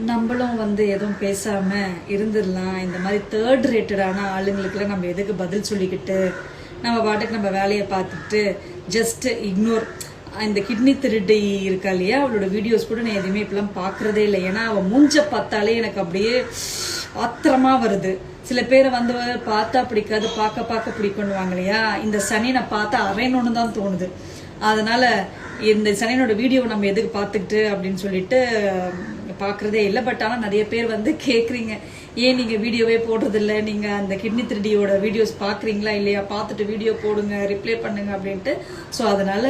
நம்மளும் எதுவும் பேசாம இருந்துடலாம். இந்த மாதிரி தேர்ட் ரேட்டடான ஆளுங்களுக்குலாம் நம்ம எதுக்கு பதில் சொல்லிக்கிட்டு நம்ம பாட்டுக்கு நம்ம வேலையை பார்த்துட்டு ஜஸ்ட் இக்னோர். இந்த கிட்னி திருடி இருக்கா இல்லையா, அவளோட வீடியோஸ் கூட நான் எதுவுமே இப்பெல்லாம் பார்க்கறதே இல்லை. ஏன்னா அவள் மூஞ்ச பார்த்தாலே எனக்கு அப்படியே ஆத்திரமா வருது. சில பேரை பார்த்தா பிடிக்காது, பார்க்க பிடிக்கணுவாங்க இல்லையா. இந்த சனி நான் பார்த்தா அரையணும்னு தான் தோணுது. அதனால இந்த சனியனோட வீடியோ நம்ம எதுக்கு பார்த்துக்கிட்டு அப்படின்னு சொல்லிட்டு பார்க்குறதே இல்லை. பட் ஆனால் நிறைய பேர் கேட்குறீங்க, ஏன் நீங்கள் வீடியோவே போடுறதில்ல, நீங்கள் அந்த கிட்னி திருடியோட வீடியோஸ் பார்க்குறீங்களா இல்லையா, பார்த்துட்டு வீடியோ போடுங்க, ரிப்ளை பண்ணுங்க அப்படின்ட்டு. ஸோ அதனால்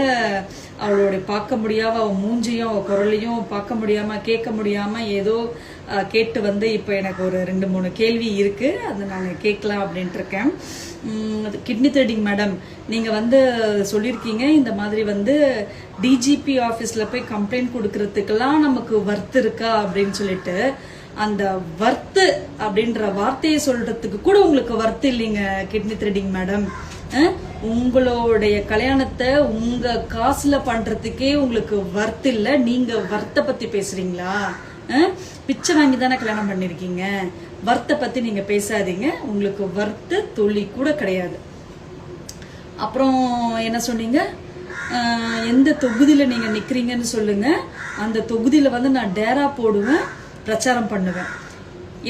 அவளோட பார்க்க முடியாமல் அவள் மூஞ்சியும் அவள் குரலையும் பார்க்க முடியாமல் கேட்க முடியாமல் ஏதோ கேட்டு இப்போ எனக்கு ஒரு 2-3 கேள்வி இருக்குது. அதை நாங்கள் கேட்கலாம் அப்படின்ட்டு இருக்கேன். கிட்னி த்ரெடிங் மேடம், நீங்கள் சொல்லியிருக்கீங்க இந்த மாதிரி டிஜிபி ஆஃபீஸில் போய் கம்ப்ளைண்ட் கொடுக்கறதுக்கெல்லாம் நமக்கு வர்த்து இருக்கா அப்படின்னு சொல்லிட்டு, அந்த வர்த்து அப்படின்ற வார்த்தையை சொல்றதுக்கு கூட உங்களுக்கு வர்த்து இல்லைங்க கிட்னி த்ரெடிங் மேடம். உங்களுடைய கல்யாணத்தை உங்க காசுல பண்றதுக்கே உங்களுக்கு வர்த்து இல்லை. நீங்க வர்த்தை பத்தி பேசுறீங்களா? பிச்சை வாங்கி தானே கல்யாணம் பண்ணிருக்கீங்க. வர்த்தை பத்தி நீங்க பேசாதீங்க. உங்களுக்கு வர்த்து துளி கூட கிடையாது. அப்புறம் என்ன சொன்னீங்க, எந்த தொகுதியில நீங்க நிக்கிறீங்கன்னு சொல்லுங்க, அந்த தொகுதியில நான் டேரா போடுவேன், பிரச்சாரம் பண்ணுவேன்.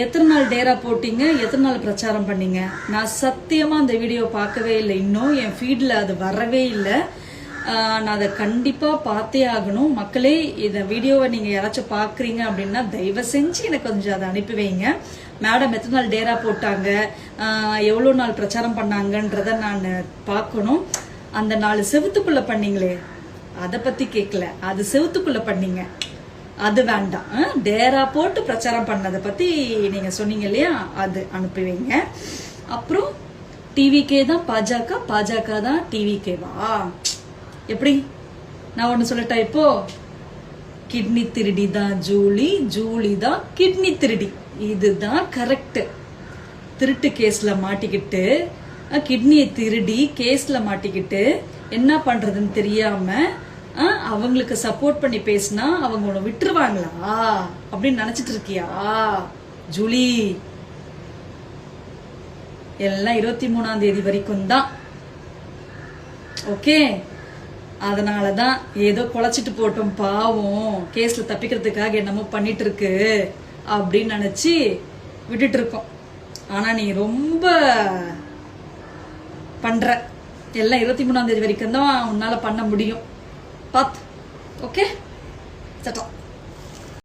எத்தனை நாள் டேரா போட்டீங்க, எத்தனை நாள் பிரச்சாரம் பண்ணீங்க? நான் சத்தியமா அந்த வீடியோ பார்க்கவே இல்லை. இன்னும் என் ஃபீட்ல அது வரவே இல்லை. நான் அதை கண்டிப்பா பார்த்தே ஆகணும். மக்களே, இந்த வீடியோவை நீங்க யாராச்சும் பாக்குறீங்க அப்படின்னா தயவு செஞ்சு எனக்கு கொஞ்சம் அதை அனுப்பி வைங்க. மேடம் எத்தனை நாள் டேரா போட்டாங்க, எவ்வளோ நாள் பிரச்சாரம் பண்ணாங்கன்றத நான் பார்க்கணும். அந்த 4 செவுத்துக்குள்ள பண்ணீங்களே அதை பத்தி கேட்கல, அது செவுத்துக்குள்ள பண்ணீங்க அது வேண்டாம். டேரா போட்டு பிரச்சாரம் பண்ணதை பத்தி நீங்க சொன்னீங்க இல்லையா, அது அனுப்பி வைங்க. அப்புறம் டிவிகே தான் பாஜக, பாஜக தான் டிவிகேவா? எப்படி? நான் ஒண்ணு சொல்லட்டா, இப்போ கிட்னி திருடி தான் ஜூலி, ஜூலி தான் கிட்னி திருடி. இதுதான் கரெக்ட். திருட்டு கேஸ்ல மாட்டிக்கிட்டு, கிட்னியை திருடி கேஸ்ல மாட்டிக்கிட்டு என்ன பண்றதுன்னு தெரியாம அவங்களுக்கு சப்போர்ட் பண்ணி பேசினா அவங்க உன்னை விட்டுருவாங்களா அப்படின்னு நினைச்சிட்டு இருக்கியா ஜூலி? எல்லாம் 23ஆம் தேதி வரைக்கும் தான். ஓகே, அதனாலதான் ஏதோ குலைச்சிட்டு போட்டோம் பாவம், கேஸ்ல தப்பிக்கிறதுக்காக என்னமோ பண்ணிட்டு இருக்கு அப்படின்னு நினைச்சு விட்டுட்டு இருக்கோம். ஆனா நீ ரொம்ப பண்ற. எல்லாம் 23ஆம் தேதி வரைக்கும் தான் உன்னால பண்ண முடியும். பாத்து. ஓகே, சட்டம்.